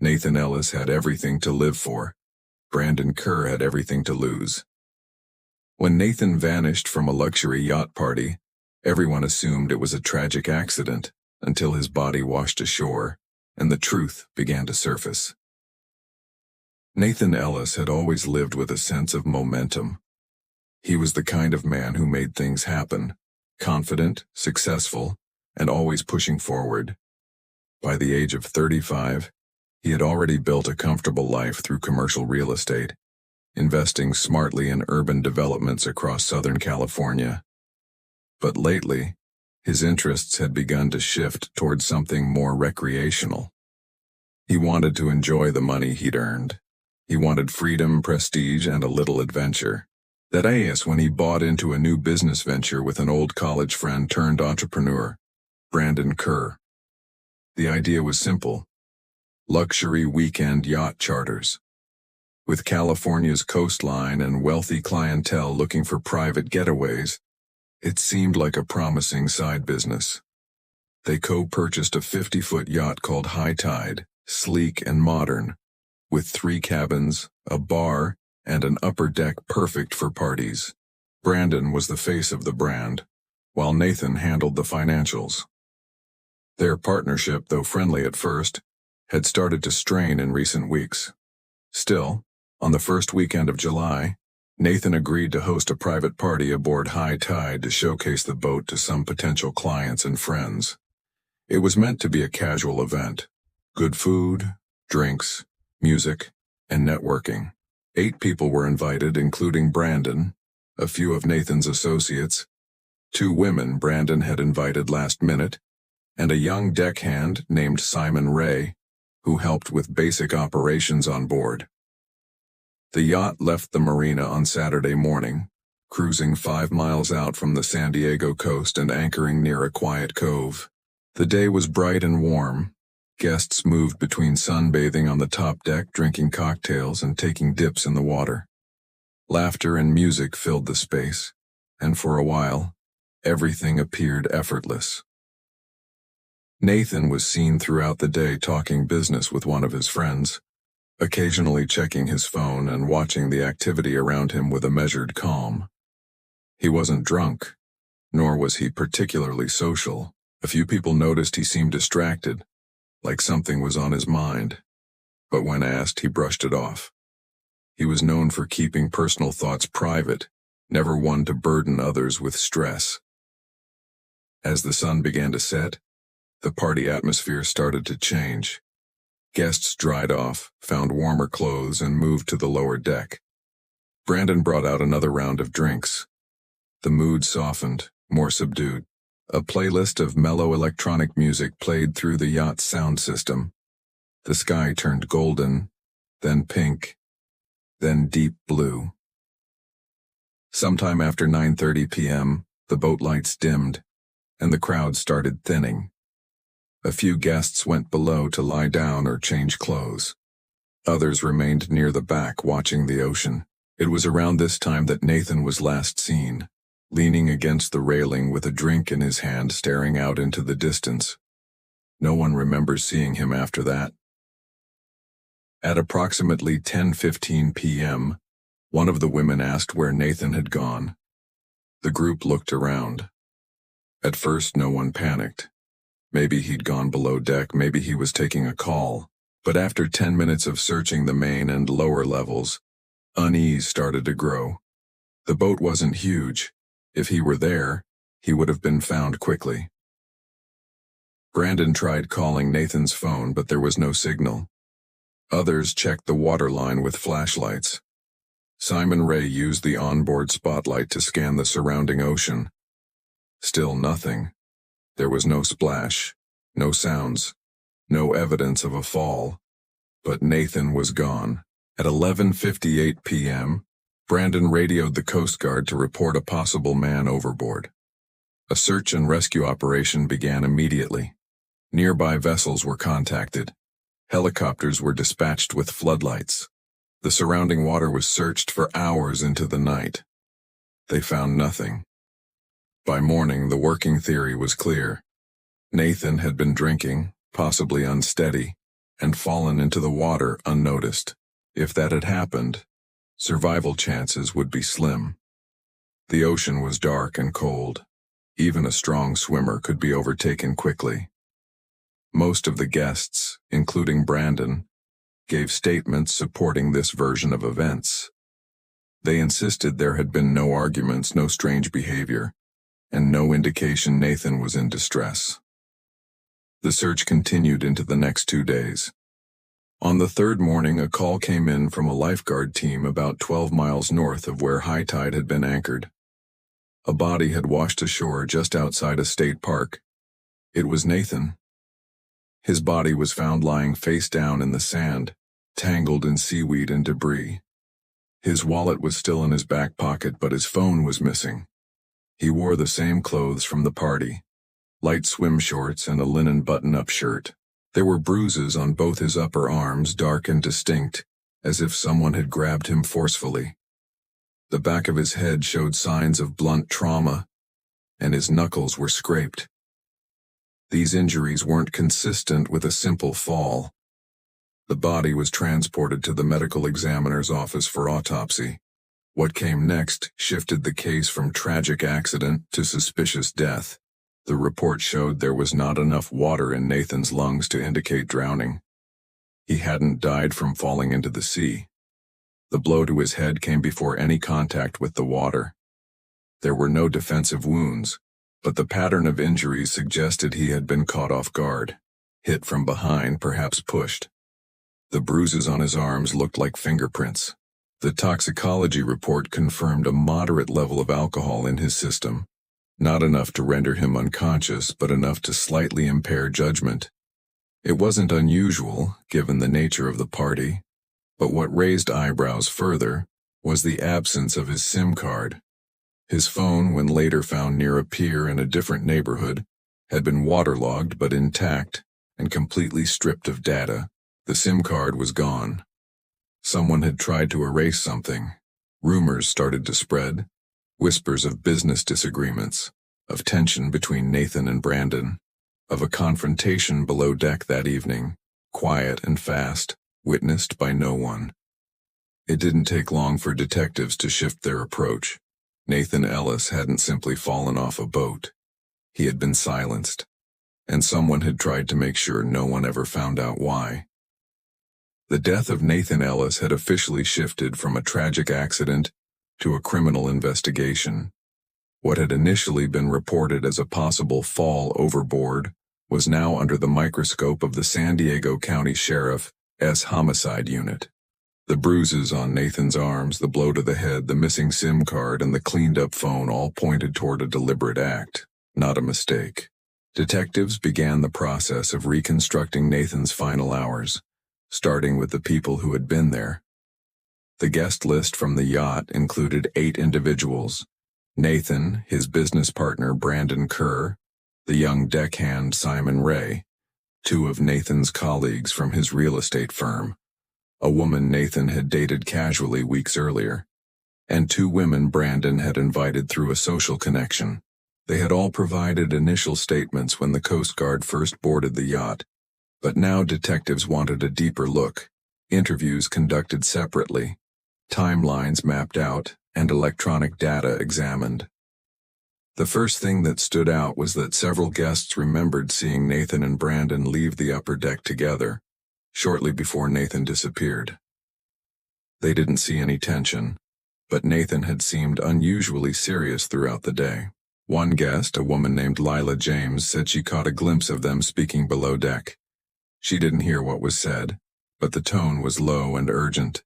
Nathan Ellis had everything to live for. Brandon Kerr had everything to lose. When Nathan vanished from a luxury yacht party, everyone assumed it was a tragic accident until his body washed ashore and the truth began to surface. Nathan Ellis had always lived with a sense of momentum. He was the kind of man who made things happen, confident, successful, and always pushing forward. By the age of 35, he had already built a comfortable life through commercial real estate, investing smartly in urban developments across Southern California. But lately, his interests had begun to shift towards something more recreational. He wanted to enjoy the money he'd earned. He wanted freedom, prestige, and a little adventure. That is when he bought into a new business venture with an old college friend turned entrepreneur, Brandon Kerr. The idea was simple: luxury weekend yacht charters. With California's coastline and wealthy clientele looking for private getaways, it seemed like a promising side business. They co-purchased a 50-foot yacht called High Tide, sleek and modern, with 3 cabins, a bar, and an upper deck perfect for parties. Brandon was the face of the brand, while Nathan handled the financials. Their partnership, though friendly at first, had started to strain in recent weeks. Still, on the first weekend of July, Nathan agreed to host a private party aboard High Tide to showcase the boat to some potential clients and friends. It was meant to be a casual event. Good food, drinks, music, and networking. 8 people were invited, including Brandon, a few of Nathan's associates, 2 women Brandon had invited last minute, and a young deckhand named Simon Ray, who helped with basic operations on board. The yacht left the marina on Saturday morning, cruising 5 miles out from the San Diego coast and anchoring near a quiet cove. The day was bright and warm. Guests moved between sunbathing on the top deck, drinking cocktails, and taking dips in the water. Laughter and music filled the space, and for a while, everything appeared effortless. Nathan was seen throughout the day talking business with one of his friends, occasionally checking his phone and watching the activity around him with a measured calm. He wasn't drunk, nor was he particularly social. A few people noticed he seemed distracted, like something was on his mind, but when asked, he brushed it off. He was known for keeping personal thoughts private, never one to burden others with stress. As the sun began to set, the party atmosphere started to change. Guests dried off, found warmer clothes, and moved to the lower deck. Brandon brought out another round of drinks. The mood softened, more subdued. A playlist of mellow electronic music played through the yacht's sound system. The sky turned golden, then pink, then deep blue. Sometime after 9:30 p.m., the boat lights dimmed, and the crowd started thinning. A few guests went below to lie down or change clothes. Others remained near the back watching the ocean. It was around this time that Nathan was last seen, leaning against the railing with a drink in his hand, staring out into the distance. No one remembers seeing him after that. At approximately 10:15 p.m., one of the women asked where Nathan had gone. The group looked around. At first, no one panicked. Maybe he'd gone below deck, maybe he was taking a call. But after 10 minutes of searching the main and lower levels, unease started to grow. The boat wasn't huge. If he were there, he would have been found quickly. Brandon tried calling Nathan's phone, but there was no signal. Others checked the waterline with flashlights. Simon Ray used the onboard spotlight to scan the surrounding ocean. Still nothing. There was no splash, no sounds, no evidence of a fall. But Nathan was gone. At 11:58 p.m., Brandon radioed the Coast Guard to report a possible man overboard. A search and rescue operation began immediately. Nearby vessels were contacted. Helicopters were dispatched with floodlights. The surrounding water was searched for hours into the night. They found nothing. By morning, the working theory was clear. Nathan had been drinking, possibly unsteady, and fallen into the water unnoticed. If that had happened, survival chances would be slim. The ocean was dark and cold. Even a strong swimmer could be overtaken quickly. Most of the guests, including Brandon, gave statements supporting this version of events. They insisted there had been no arguments, no strange behavior, and no indication Nathan was in distress. The search continued into the next 2 days. On the third morning, a call came in from a lifeguard team about 12 miles north of where high tide had been anchored. A body had washed ashore just outside a state park. It was Nathan. His body was found lying face down in the sand, tangled in seaweed and debris. His wallet was still in his back pocket, but his phone was missing. He wore the same clothes from the party, light swim shorts and a linen button-up shirt. There were bruises on both his upper arms, dark and distinct, as if someone had grabbed him forcefully. The back of his head showed signs of blunt trauma, and his knuckles were scraped. These injuries weren't consistent with a simple fall. The body was transported to the medical examiner's office for autopsy. What came next shifted the case from tragic accident to suspicious death. The report showed there was not enough water in Nathan's lungs to indicate drowning. He hadn't died from falling into the sea. The blow to his head came before any contact with the water. There were no defensive wounds, but the pattern of injuries suggested he had been caught off guard, hit from behind, perhaps pushed. The bruises on his arms looked like fingerprints. The toxicology report confirmed a moderate level of alcohol in his system, not enough to render him unconscious, but enough to slightly impair judgment. It wasn't unusual, given the nature of the party, but what raised eyebrows further was the absence of his SIM card. His phone, when later found near a pier in a different neighborhood, had been waterlogged but intact and completely stripped of data. The SIM card was gone. Someone had tried to erase something. Rumors started to spread, whispers of business disagreements, of tension between Nathan and Brandon, of a confrontation below deck that evening, quiet and fast, witnessed by no one. It didn't take long for detectives to shift their approach. Nathan Ellis hadn't simply fallen off a boat. He had been silenced, and someone had tried to make sure no one ever found out why. The death of Nathan Ellis had officially shifted from a tragic accident to a criminal investigation. What had initially been reported as a possible fall overboard was now under the microscope of the San Diego County Sheriff's Homicide Unit. The bruises on Nathan's arms, the blow to the head, the missing SIM card, and the cleaned-up phone all pointed toward a deliberate act, not a mistake. Detectives began the process of reconstructing Nathan's final hours, starting with the people who had been there. The guest list from the yacht included 8 individuals: Nathan, his business partner Brandon Kerr, the young deckhand Simon Ray, 2 of Nathan's colleagues from his real estate firm, a woman Nathan had dated casually weeks earlier, and 2 women Brandon had invited through a social connection. They had all provided initial statements when the Coast Guard first boarded the yacht, but now detectives wanted a deeper look, interviews conducted separately, timelines mapped out, and electronic data examined. The first thing that stood out was that several guests remembered seeing Nathan and Brandon leave the upper deck together, shortly before Nathan disappeared. They didn't see any tension, but Nathan had seemed unusually serious throughout the day. One guest, a woman named Lila James, said she caught a glimpse of them speaking below deck. She didn't hear what was said, but the tone was low and urgent.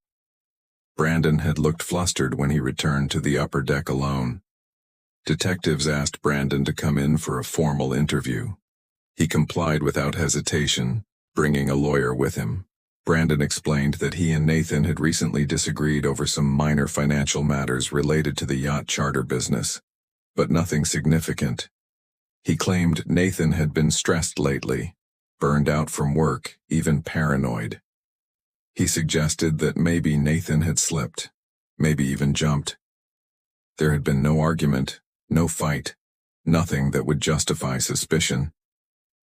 Brandon had looked flustered when he returned to the upper deck alone. Detectives asked Brandon to come in for a formal interview. He complied without hesitation, bringing a lawyer with him. Brandon explained that he and Nathan had recently disagreed over some minor financial matters related to the yacht charter business, but nothing significant. He claimed Nathan had been stressed lately, burned out from work, even paranoid. He suggested that maybe Nathan had slipped, maybe even jumped. There had been no argument, no fight, nothing that would justify suspicion.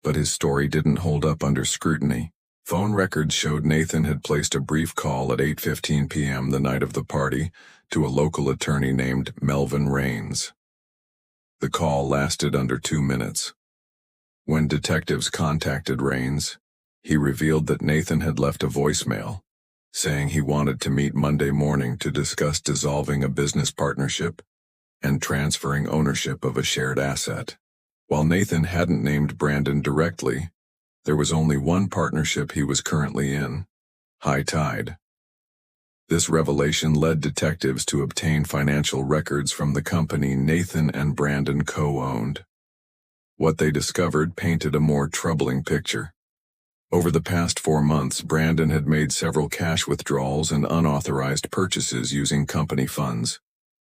But his story didn't hold up under scrutiny. Phone records showed Nathan had placed a brief call at 8:15 p.m. the night of the party to a local attorney named Melvin Raines. The call lasted under 2 minutes. When detectives contacted Raines, he revealed that Nathan had left a voicemail, saying he wanted to meet Monday morning to discuss dissolving a business partnership and transferring ownership of a shared asset. While Nathan hadn't named Brandon directly, there was only one partnership he was currently in: High Tide. This revelation led detectives to obtain financial records from the company Nathan and Brandon co-owned. What they discovered painted a more troubling picture. Over the past 4 months, Brandon had made several cash withdrawals and unauthorized purchases using company funds.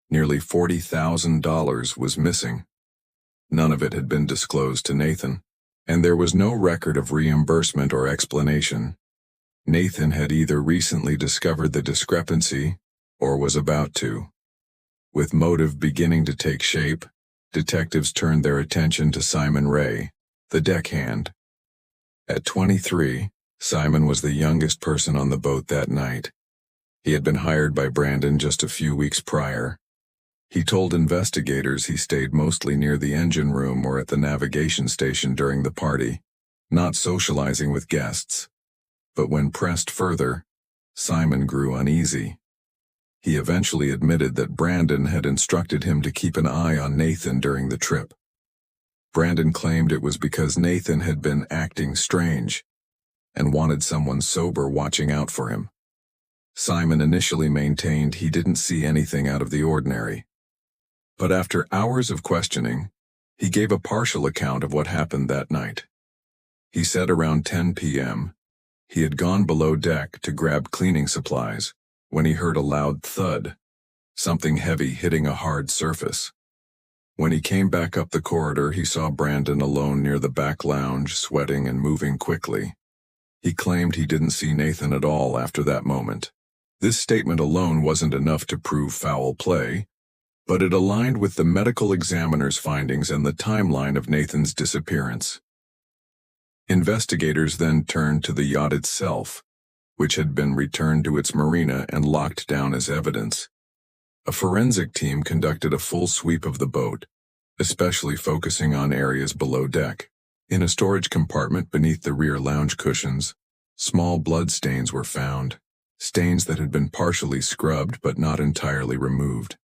Nearly $40,000 was missing. None of it had been disclosed to Nathan, and there was no record of reimbursement or explanation. Nathan had either recently discovered the discrepancy or was about to. With motive beginning to take shape, detectives turned their attention to Simon Ray, the deckhand. At 23, Simon was the youngest person on the boat that night. He had been hired by Brandon just a few weeks prior. He told investigators he stayed mostly near the engine room or at the navigation station during the party, not socializing with guests. But when pressed further, Simon grew uneasy. He eventually admitted that Brandon had instructed him to keep an eye on Nathan during the trip. Brandon claimed it was because Nathan had been acting strange and wanted someone sober watching out for him. Simon initially maintained he didn't see anything out of the ordinary. But after hours of questioning, he gave a partial account of what happened that night. He said around 10 p.m., he had gone below deck to grab cleaning supplies when he heard a loud thud, something heavy hitting a hard surface. When he came back up the corridor, he saw Brandon alone near the back lounge, sweating and moving quickly. He claimed he didn't see Nathan at all after that moment. This statement alone wasn't enough to prove foul play, but it aligned with the medical examiner's findings and the timeline of Nathan's disappearance. Investigators then turned to the yacht itself, which had been returned to its marina and locked down as evidence. A forensic team conducted a full sweep of the boat, especially focusing on areas below deck. In a storage compartment beneath the rear lounge cushions, small blood stains were found, stains that had been partially scrubbed but not entirely removed.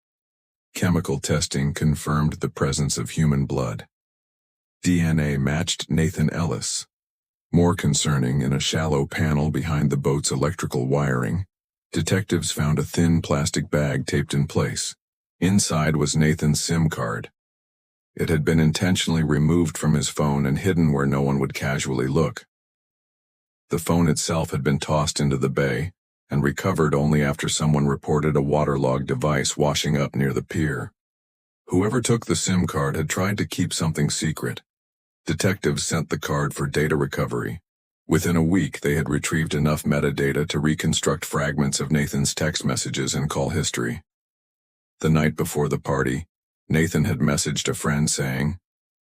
Chemical testing confirmed the presence of human blood. DNA matched Nathan Ellis. More concerning, in a shallow panel behind the boat's electrical wiring, detectives found a thin plastic bag taped in place. Inside was Nathan's SIM card. It had been intentionally removed from his phone and hidden where no one would casually look. The phone itself had been tossed into the bay and recovered only after someone reported a waterlogged device washing up near the pier. Whoever took the SIM card had tried to keep something secret. Detectives sent the card for data recovery. Within a week, they had retrieved enough metadata to reconstruct fragments of Nathan's text messages and call history. The night before the party, Nathan had messaged a friend saying,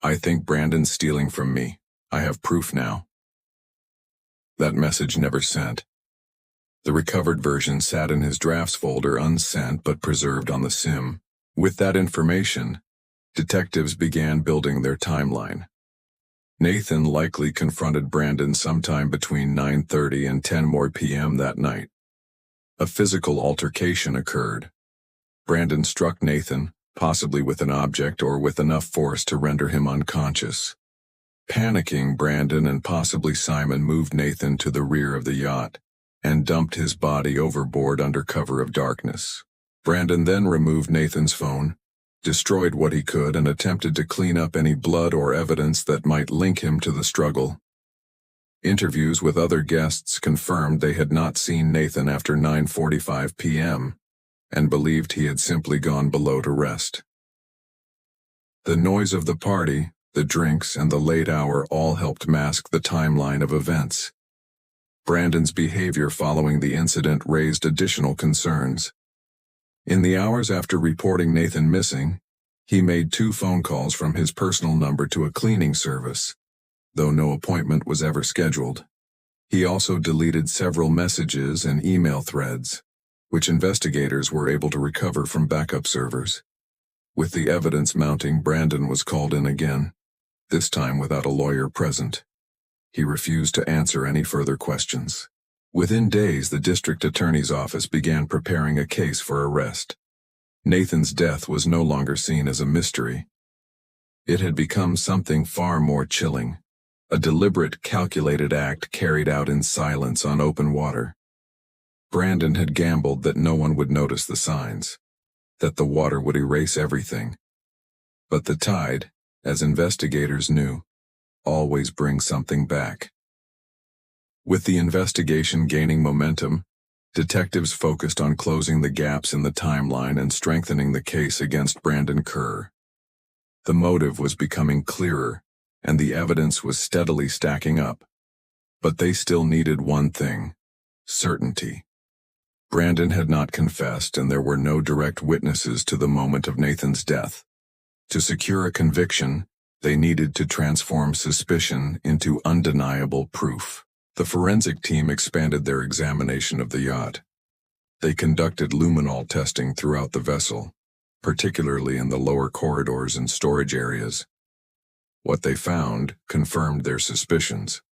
"I think Brandon's stealing from me. I have proof now." That message never sent. The recovered version sat in his drafts folder unsent but preserved on the SIM. With that information, detectives began building their timeline. Nathan likely confronted Brandon sometime between 9:30 and 10 more p.m. that night. A physical altercation occurred. Brandon struck Nathan, possibly with an object or with enough force to render him unconscious. Panicking, Brandon and possibly Simon moved Nathan to the rear of the yacht and dumped his body overboard under cover of darkness. Brandon then removed Nathan's phone, destroyed what he could, and attempted to clean up any blood or evidence that might link him to the struggle. Interviews with other guests confirmed they had not seen Nathan after 9:45 p.m. and believed he had simply gone below to rest. The noise of the party, the drinks, and the late hour all helped mask the timeline of events. Brandon's behavior following the incident raised additional concerns. In the hours after reporting Nathan missing, he made 2 phone calls from his personal number to a cleaning service, though no appointment was ever scheduled. He also deleted several messages and email threads, which investigators were able to recover from backup servers. With the evidence mounting, Brandon was called in again, this time without a lawyer present. He refused to answer any further questions. Within days, the district attorney's office began preparing a case for arrest. Nathan's death was no longer seen as a mystery. It had become something far more chilling, a deliberate, calculated act carried out in silence on open water. Brandon had gambled that no one would notice the signs, that the water would erase everything. But the tide, as investigators knew, always brings something back. With the investigation gaining momentum, detectives focused on closing the gaps in the timeline and strengthening the case against Brandon Kerr. The motive was becoming clearer, and the evidence was steadily stacking up. But they still needed one thing: certainty. Brandon had not confessed, and there were no direct witnesses to the moment of Nathan's death. To secure a conviction, they needed to transform suspicion into undeniable proof. The forensic team expanded their examination of the yacht. They conducted luminol testing throughout the vessel, particularly in the lower corridors and storage areas. What they found confirmed their suspicions.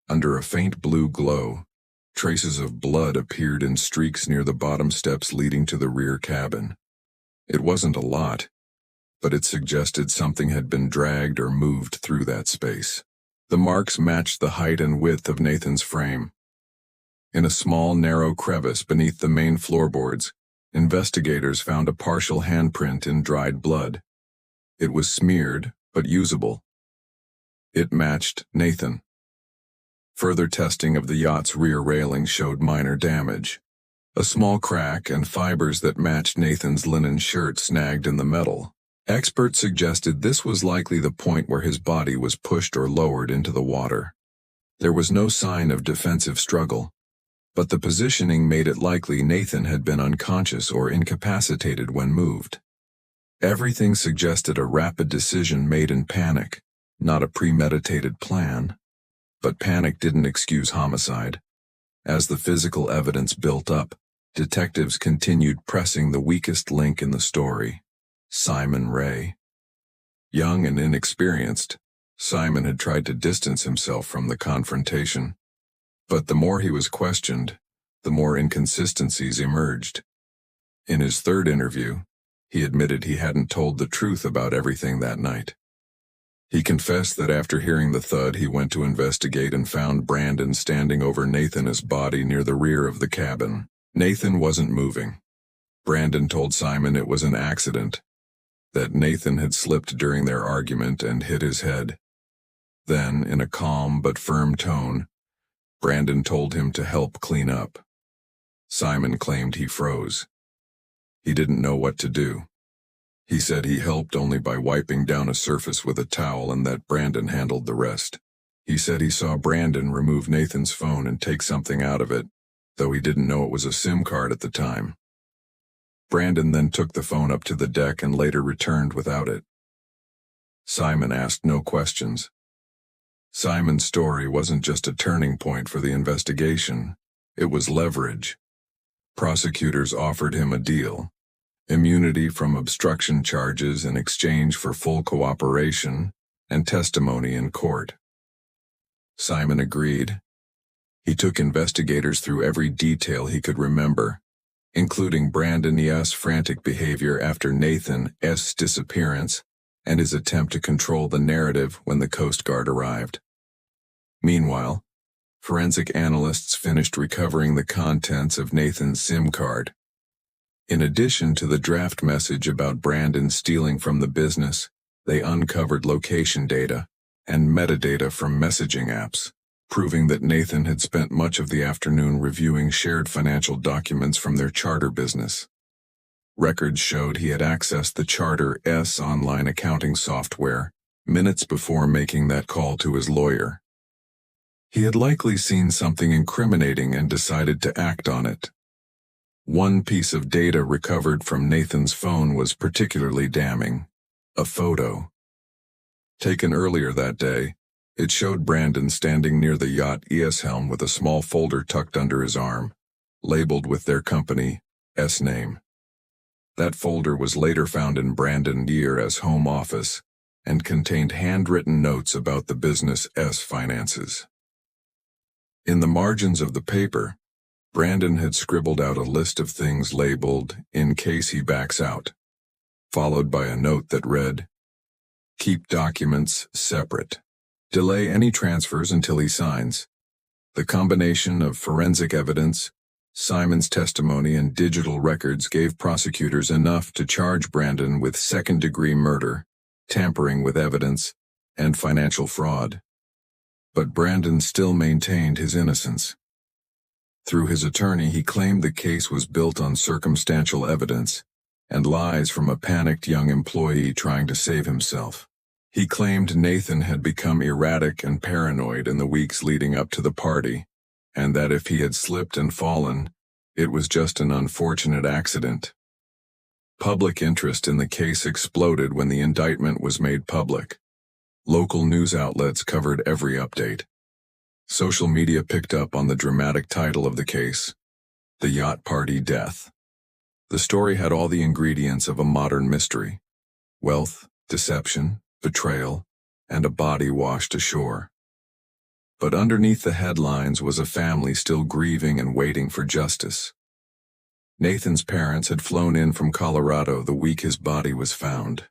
Under a faint blue glow, traces of blood appeared in streaks near the bottom steps leading to the rear cabin. It wasn't a lot, but it suggested something had been dragged or moved through that space. The marks matched the height and width of Nathan's frame. In a small, narrow crevice beneath the main floorboards, investigators found a partial handprint in dried blood. It was smeared, but usable. It matched Nathan. Further testing of the yacht's rear railing showed minor damage. A small crack and fibers that matched Nathan's linen shirt snagged in the metal. Experts suggested this was likely the point where his body was pushed or lowered into the water. There was no sign of defensive struggle, but the positioning made it likely Nathan had been unconscious or incapacitated when moved. Everything suggested a rapid decision made in panic, not a premeditated plan. But panic didn't excuse homicide. As the physical evidence built up, detectives continued pressing the weakest link in the story: Simon Ray. Young and inexperienced, Simon had tried to distance himself from the confrontation. But the more he was questioned, the more inconsistencies emerged. In his third interview, he admitted he hadn't told the truth about everything that night. He confessed that after hearing the thud, he went to investigate and found Brandon standing over Nathan's body near the rear of the cabin. Nathan wasn't moving. Brandon told Simon it was an accident, that Nathan had slipped during their argument and hit his head. Then, in a calm but firm tone, Brandon told him to help clean up. Simon claimed he froze. He didn't know what to do. He said he helped only by wiping down a surface with a towel and that Brandon handled the rest. He said he saw Brandon remove Nathan's phone and take something out of it, though he didn't know it was a SIM card at the time. Brandon then took the phone up to the deck and later returned without it. Simon asked no questions. Simon's story wasn't just a turning point for the investigation, it was leverage. Prosecutors offered him a deal: immunity from obstruction charges in exchange for full cooperation and testimony in court. Simon agreed. He took investigators through every detail he could remember, including Brandon's frantic behavior after Nathan's disappearance and his attempt to control the narrative when the Coast Guard arrived. Meanwhile, forensic analysts finished recovering the contents of Nathan's SIM card. In addition to the draft message about Brandon stealing from the business, they uncovered location data and metadata from messaging apps, proving that Nathan had spent much of the afternoon reviewing shared financial documents from their charter business. Records showed he had accessed the charter's online accounting software minutes before making that call to his lawyer. He had likely seen something incriminating and decided to act on it. One piece of data recovered from Nathan's phone was particularly damning: a photo. Taken earlier that day, It showed Brandon standing near the yacht ES helm with a small folder tucked under his arm, labeled with their company's name. That folder was later found in Brandon Year's home office and contained handwritten notes about the business's finances. In the margins of the paper, Brandon had scribbled out a list of things labeled, "in case he backs out," followed by a note that read, "Keep documents separate. Delay any transfers until he signs." The combination of forensic evidence, Simon's testimony, and digital records gave prosecutors enough to charge Brandon with second-degree murder, tampering with evidence, and financial fraud. But Brandon still maintained his innocence. Through his attorney, he claimed the case was built on circumstantial evidence and lies from a panicked young employee trying to save himself. He claimed Nathan had become erratic and paranoid in the weeks leading up to the party, and that if he had slipped and fallen, it was just an unfortunate accident. Public interest in the case exploded when the indictment was made public. Local news outlets covered every update. Social media picked up on the dramatic title of the case, "The Yacht Party Death." The story had all the ingredients of a modern mystery: wealth, deception, betrayal, and a body washed ashore. But underneath the headlines was a family still grieving and waiting for justice. Nathan's parents had flown in from Colorado the week his body was found.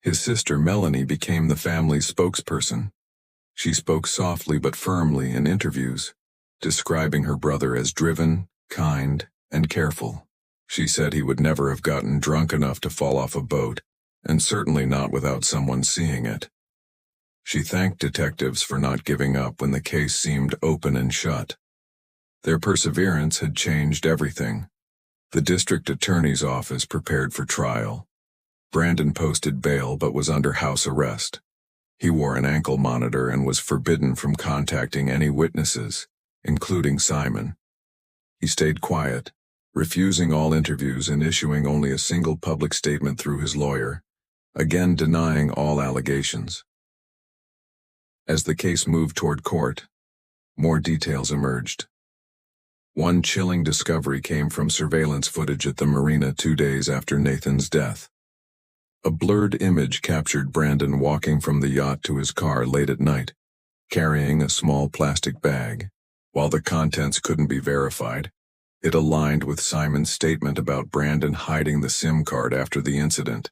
His sister Melanie became the family's spokesperson. She spoke softly but firmly in interviews, describing her brother as driven, kind, and careful. She said he would never have gotten drunk enough to fall off a boat, and certainly not without someone seeing it. She thanked detectives for not giving up when the case seemed open and shut. Their perseverance had changed everything. The district attorney's office prepared for trial. Brandon posted bail but was under house arrest. He wore an ankle monitor and was forbidden from contacting any witnesses, including Simon. He stayed quiet, refusing all interviews and issuing only a single public statement through his lawyer, again denying all allegations. As the case moved toward court, more details emerged. One chilling discovery came from surveillance footage at the marina 2 days after Nathan's death. A blurred image captured Brandon walking from the yacht to his car late at night, carrying a small plastic bag. While the contents couldn't be verified, it aligned with Simon's statement about Brandon hiding the SIM card after the incident.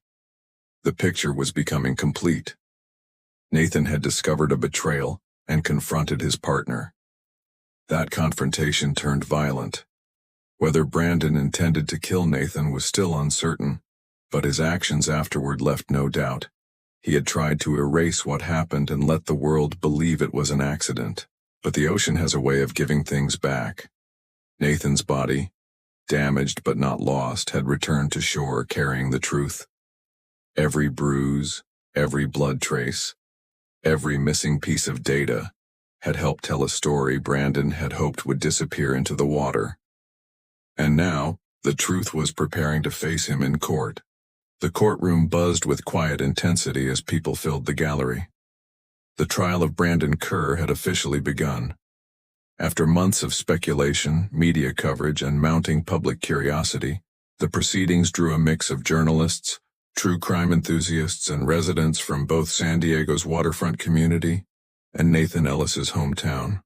The picture was becoming complete. Nathan had discovered a betrayal and confronted his partner. That confrontation turned violent. Whether Brandon intended to kill Nathan was still uncertain, but his actions afterward left no doubt. He had tried to erase what happened and let the world believe it was an accident. But the ocean has a way of giving things back. Nathan's body, damaged but not lost, had returned to shore carrying the truth. Every bruise, every blood trace, every missing piece of data had helped tell a story Brandon had hoped would disappear into the water. And now, the truth was preparing to face him in court. The courtroom buzzed with quiet intensity as people filled the gallery. The trial of Brandon Ture had officially begun. After months of speculation, media coverage, and mounting public curiosity, the proceedings drew a mix of journalists, true crime enthusiasts, and residents from both San Diego's waterfront community and Nathan Ellis's hometown.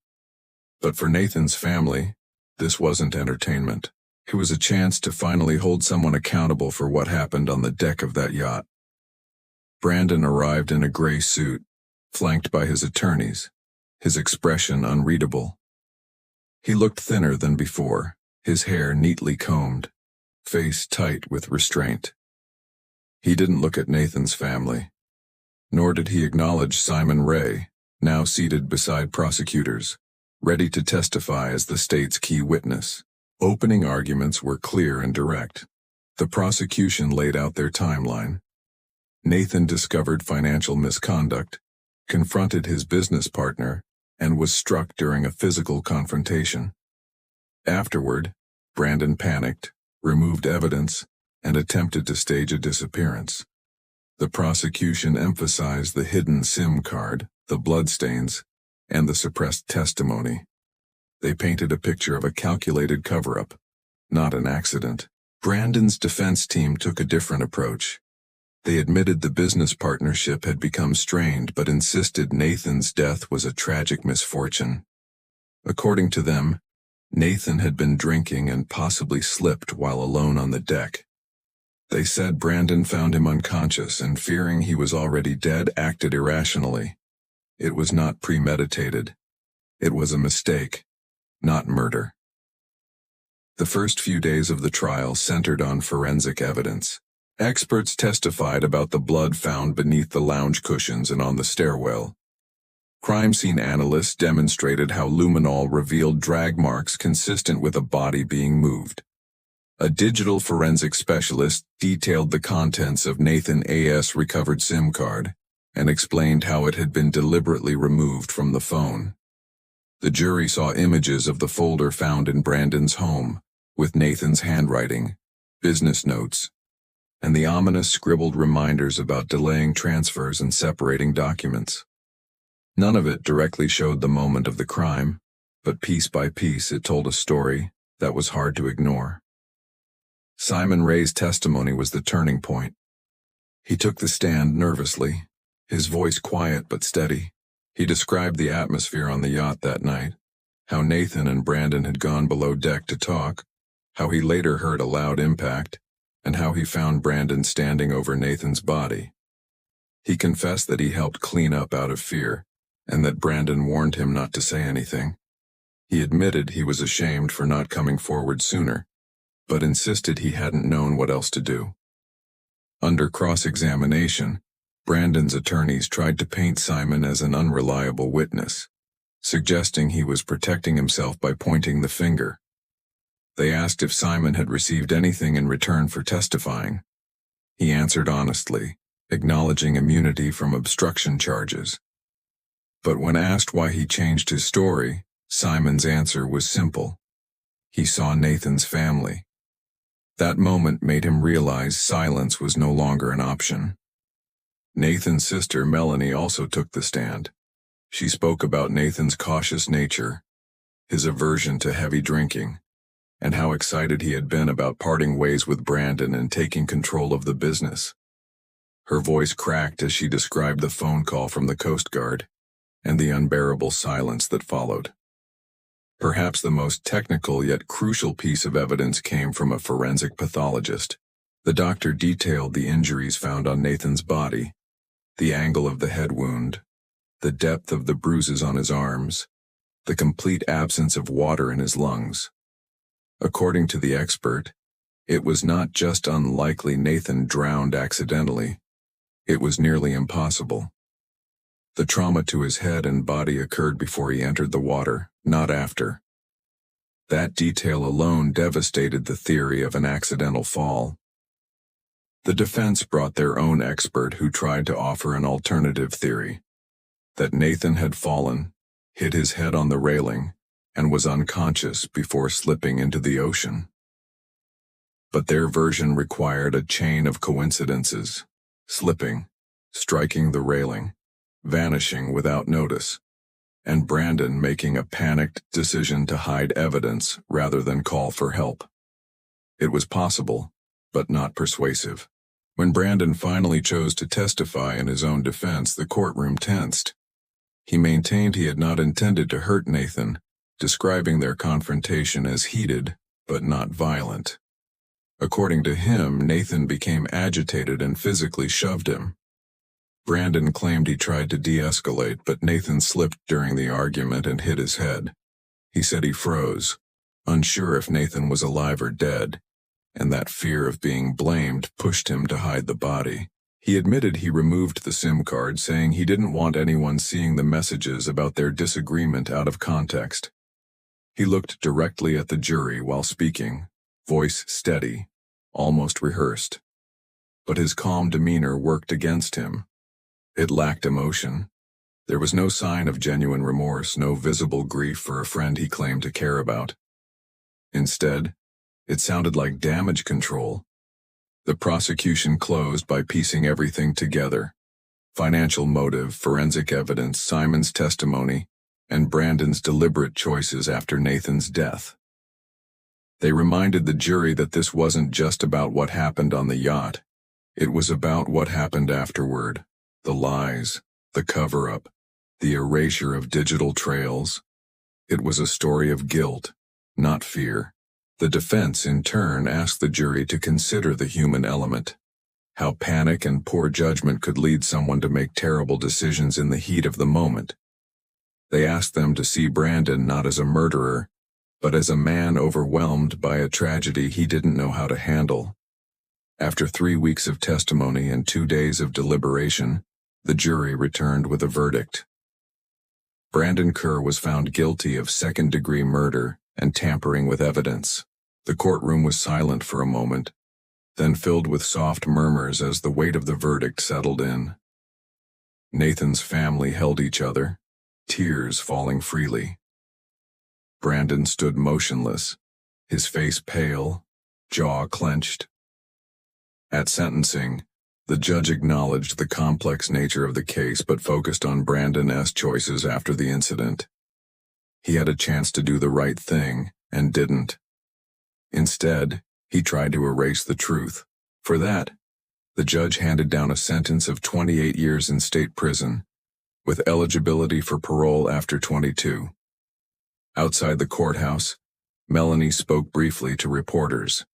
But for Nathan's family, this wasn't entertainment. It was a chance to finally hold someone accountable for what happened on the deck of that yacht. Brandon arrived in a gray suit, flanked by his attorneys, his expression unreadable. He looked thinner than before, his hair neatly combed, face tight with restraint. He didn't look at Nathan's family, nor did he acknowledge Simon Ray, now seated beside prosecutors, ready to testify as the state's key witness. Opening arguments were clear and direct. The prosecution laid out their timeline. Nathan discovered financial misconduct, confronted his business partner, and was struck during a physical confrontation. Afterward, Brandon panicked, removed evidence, and attempted to stage a disappearance. The prosecution emphasized the hidden SIM card, the bloodstains, and the suppressed testimony. They painted a picture of a calculated cover-up, not an accident. Brandon's defense team took a different approach. They admitted the business partnership had become strained but insisted Nathan's death was a tragic misfortune. According to them, Nathan had been drinking and possibly slipped while alone on the deck. They said Brandon found him unconscious and, fearing he was already dead, acted irrationally. It was not premeditated. It was a mistake, not murder. The first few days of the trial centered on forensic evidence. Experts testified about the blood found beneath the lounge cushions and on the stairwell. Crime scene analysts demonstrated how luminol revealed drag marks consistent with a body being moved. A digital forensic specialist detailed the contents of Nathan A.'s recovered SIM card and explained how it had been deliberately removed from the phone. The jury saw images of the folder found in Brandon's home, with Nathan's handwriting, business notes, and the ominous scribbled reminders about delaying transfers and separating documents. None of it directly showed the moment of the crime, but piece by piece it told a story that was hard to ignore. Simon Ray's testimony was the turning point. He took the stand nervously, his voice quiet but steady. He described the atmosphere on the yacht that night, how Nathan and Brandon had gone below deck to talk, how he later heard a loud impact, and how he found Brandon standing over Nathan's body. He confessed that he helped clean up out of fear, and that Brandon warned him not to say anything. He admitted he was ashamed for not coming forward sooner, but insisted he hadn't known what else to do. Under cross-examination, Brandon's attorneys tried to paint Simon as an unreliable witness, suggesting he was protecting himself by pointing the finger. They asked if Simon had received anything in return for testifying. He answered honestly, acknowledging immunity from obstruction charges. But when asked why he changed his story, Simon's answer was simple. He saw Nathan's family. That moment made him realize silence was no longer an option. Nathan's sister Melanie also took the stand. She spoke about Nathan's cautious nature, his aversion to heavy drinking, and how excited he had been about parting ways with Brandon and taking control of the business. Her voice cracked as she described the phone call from the Coast Guard and the unbearable silence that followed. Perhaps the most technical yet crucial piece of evidence came from a forensic pathologist. The doctor detailed the injuries found on Nathan's body, the angle of the head wound, the depth of the bruises on his arms, the complete absence of water in his lungs. According to the expert, it was not just unlikely Nathan drowned accidentally, it was nearly impossible. The trauma to his head and body occurred before he entered the water, not after. That detail alone devastated the theory of an accidental fall. The defense brought their own expert who tried to offer an alternative theory, that Nathan had fallen, hit his head on the railing, and was unconscious before slipping into the ocean. But their version required a chain of coincidences, slipping, striking the railing, vanishing without notice, and Brandon making a panicked decision to hide evidence rather than call for help. It was possible, but not persuasive. When Brandon finally chose to testify in his own defense, the courtroom tensed. He maintained he had not intended to hurt Nathan, describing their confrontation as heated, but not violent. According to him, Nathan became agitated and physically shoved him. Brandon claimed he tried to de-escalate, but Nathan slipped during the argument and hit his head. He said he froze, unsure if Nathan was alive or dead, and that fear of being blamed pushed him to hide the body. He admitted he removed the SIM card, saying he didn't want anyone seeing the messages about their disagreement out of context. He looked directly at the jury while speaking, voice steady, almost rehearsed. But his calm demeanor worked against him. It lacked emotion. There was no sign of genuine remorse, no visible grief for a friend he claimed to care about. Instead, it sounded like damage control, The prosecution closed by piecing everything together: financial motive, forensic evidence, Simon's testimony, and Brandon's deliberate choices after Nathan's death. They reminded the jury that this wasn't just about what happened on the yacht. It was about what happened afterward: the lies, the cover-up, the erasure of digital trails. It was a story of guilt, not fear. The defense, in turn, asked the jury to consider the human element: how panic and poor judgment could lead someone to make terrible decisions in the heat of the moment. They asked them to see Brandon not as a murderer, but as a man overwhelmed by a tragedy he didn't know how to handle. After 3 weeks of testimony and 2 days of deliberation, the jury returned with a verdict. Brandon Ture was found guilty of second-degree murder and tampering with evidence. The courtroom was silent for a moment, then filled with soft murmurs as the weight of the verdict settled in. Nathan's family held each other, tears falling freely. Brandon stood motionless, his face pale, jaw clenched. At sentencing, the judge acknowledged the complex nature of the case but focused on Brandon's choices after the incident. He had a chance to do the right thing, and didn't. Instead, he tried to erase the truth. For that, the judge handed down a sentence of 28 years in state prison, with eligibility for parole after 22. Outside the courthouse, Melanie spoke briefly to reporters.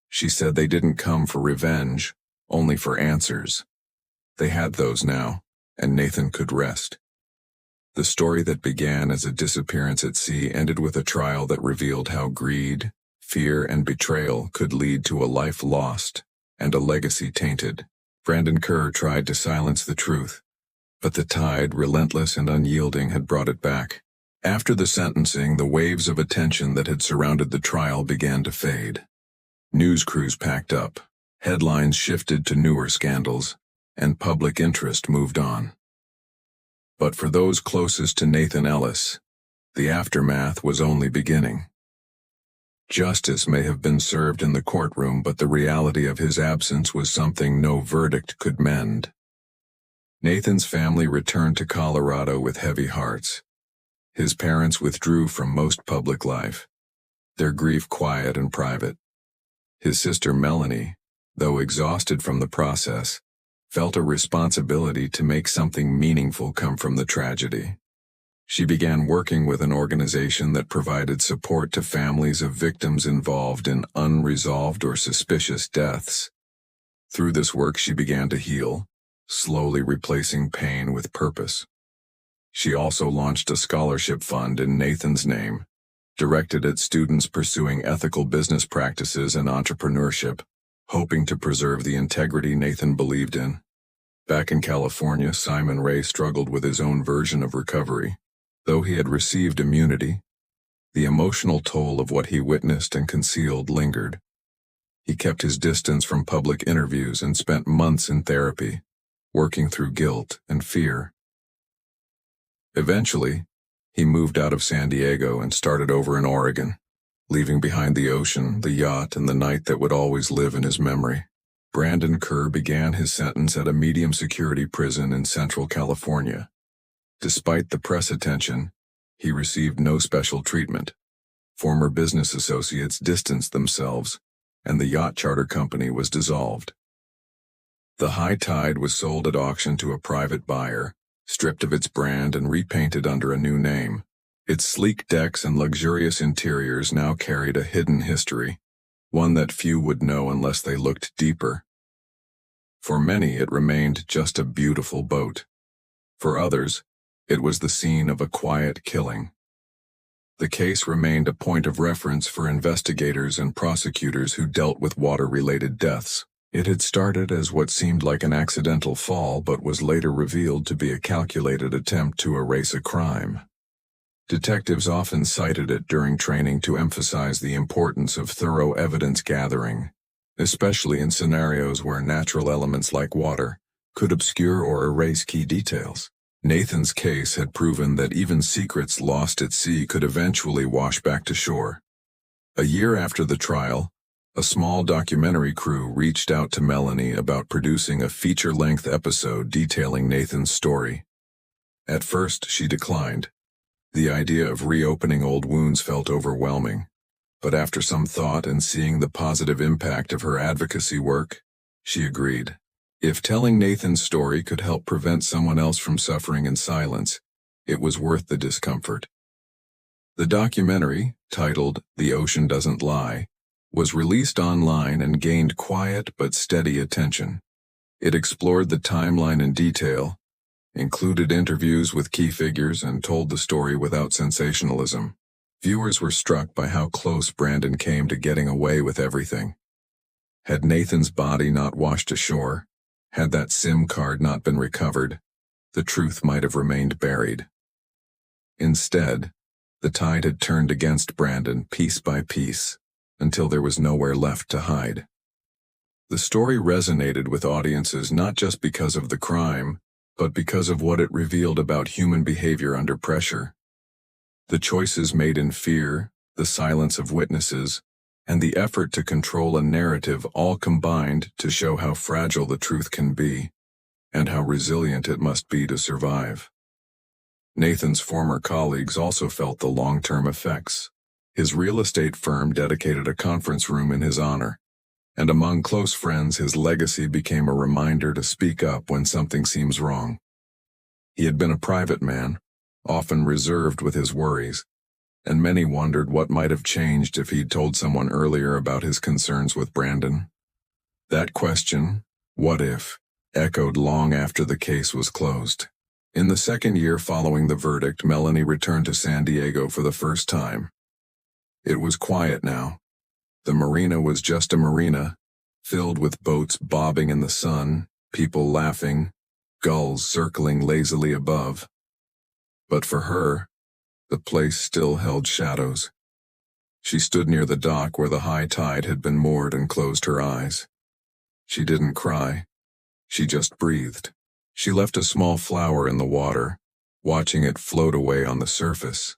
She said they didn't come for revenge, only for answers. They had those now, and Nathan could rest. The story that began as a disappearance at sea ended with a trial that revealed how greed, fear, and betrayal could lead to a life lost and a legacy tainted. Brandon Ture tried to silence the truth, but the tide, relentless and unyielding, had brought it back. After the sentencing, the waves of attention that had surrounded the trial began to fade. News crews packed up, headlines shifted to newer scandals, and public interest moved on. But for those closest to Nathan Ellis, the aftermath was only beginning. Justice may have been served in the courtroom, but the reality of his absence was something no verdict could mend. Nathan's family returned to Colorado with heavy hearts. His parents withdrew from most public life, their grief quiet and private. His sister Melanie, though exhausted from the process, felt a responsibility to make something meaningful come from the tragedy. She began working with an organization that provided support to families of victims involved in unresolved or suspicious deaths. Through this work, she began to heal, slowly replacing pain with purpose. She also launched a scholarship fund in Nathan's name, directed at students pursuing ethical business practices and entrepreneurship, hoping to preserve the integrity Nathan believed in. Back in California, Simon Ray struggled with his own version of recovery. Though he had received immunity, the emotional toll of what he witnessed and concealed lingered. He kept his distance from public interviews and spent months in therapy, working through guilt and fear. Eventually, he moved out of San Diego and started over in Oregon, leaving behind the ocean, the yacht, and the night that would always live in his memory. Brandon Ture began his sentence at a medium-security prison in Central California. Despite the press attention, he received no special treatment. Former business associates distanced themselves, and the yacht charter company was dissolved. The High Tide was sold at auction to a private buyer, stripped of its brand and repainted under a new name. Its sleek decks and luxurious interiors now carried a hidden history, one that few would know unless they looked deeper. For many, it remained just a beautiful boat. For others, it was the scene of a quiet killing. The case remained a point of reference for investigators and prosecutors who dealt with water-related deaths. It had started as what seemed like an accidental fall but was later revealed to be a calculated attempt to erase a crime. Detectives often cited it during training to emphasize the importance of thorough evidence gathering, especially in scenarios where natural elements like water could obscure or erase key details. Nathan's case had proven that even secrets lost at sea could eventually wash back to shore. A year after the trial, A small documentary crew reached out to Melanie about producing a feature-length episode detailing Nathan's story. At first, she declined. The idea of reopening old wounds felt overwhelming. But after some thought and seeing the positive impact of her advocacy work, she agreed. If telling Nathan's story could help prevent someone else from suffering in silence, it was worth the discomfort. The documentary, titled The Ocean Doesn't Lie, was released online and gained quiet but steady attention. It explored the timeline in detail, included interviews with key figures, and told the story without sensationalism. Viewers were struck by how close Brandon came to getting away with everything. Had Nathan's body not washed ashore, had that SIM card not been recovered, the truth might have remained buried. Instead, the tide had turned against Brandon piece by piece, until there was nowhere left to hide. The story resonated with audiences not just because of the crime, but because of what it revealed about human behavior under pressure. The choices made in fear, the silence of witnesses, and the effort to control a narrative all combined to show how fragile the truth can be, and how resilient it must be to survive. Nathan's former colleagues also felt the long-term effects. His real estate firm dedicated a conference room in his honor, and among close friends his legacy became a reminder to speak up when something seems wrong. He had been a private man, often reserved with his worries, and many wondered what might have changed if he'd told someone earlier about his concerns with Brandon. That question, what if, echoed long after the case was closed. In the second year following the verdict, Melanie returned to San Diego for the first time. It was quiet now. The marina was just a marina, filled with boats bobbing in the sun, people laughing, gulls circling lazily above. But for her, the place still held shadows. She stood near the dock where the high tide had been moored and closed her eyes. She didn't cry. She just breathed. She left a small flower in the water, watching it float away on the surface.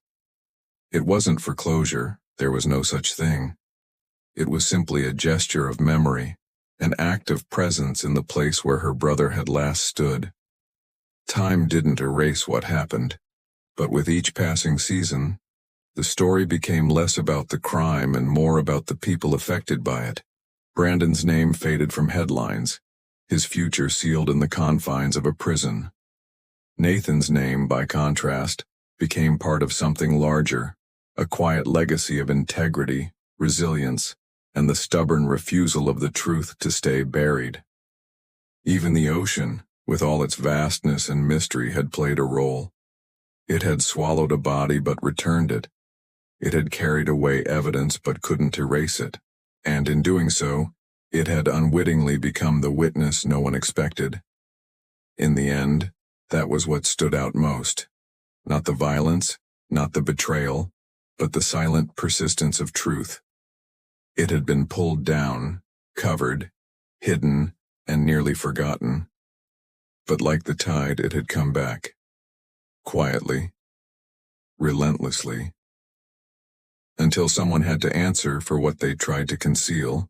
It wasn't for closure. There was no such thing. It was simply a gesture of memory, an act of presence in the place where her brother had last stood. Time didn't erase what happened, but with each passing season, the story became less about the crime and more about the people affected by it. Brandon's name faded from headlines, his future sealed in the confines of a prison. Nathan's name, by contrast, became part of something larger, a quiet legacy of integrity, resilience, and the stubborn refusal of the truth to stay buried. Even the ocean, with all its vastness and mystery, had played a role. It had swallowed a body but returned it. It had carried away evidence but couldn't erase it, and in doing so, it had unwittingly become the witness no one expected. In the end, that was what stood out most. Not the violence, not the betrayal, but the silent persistence of truth. It had been pulled down, covered, hidden, and nearly forgotten. But like the tide, it had come back. Quietly, relentlessly, until someone had to answer for what they tried to conceal.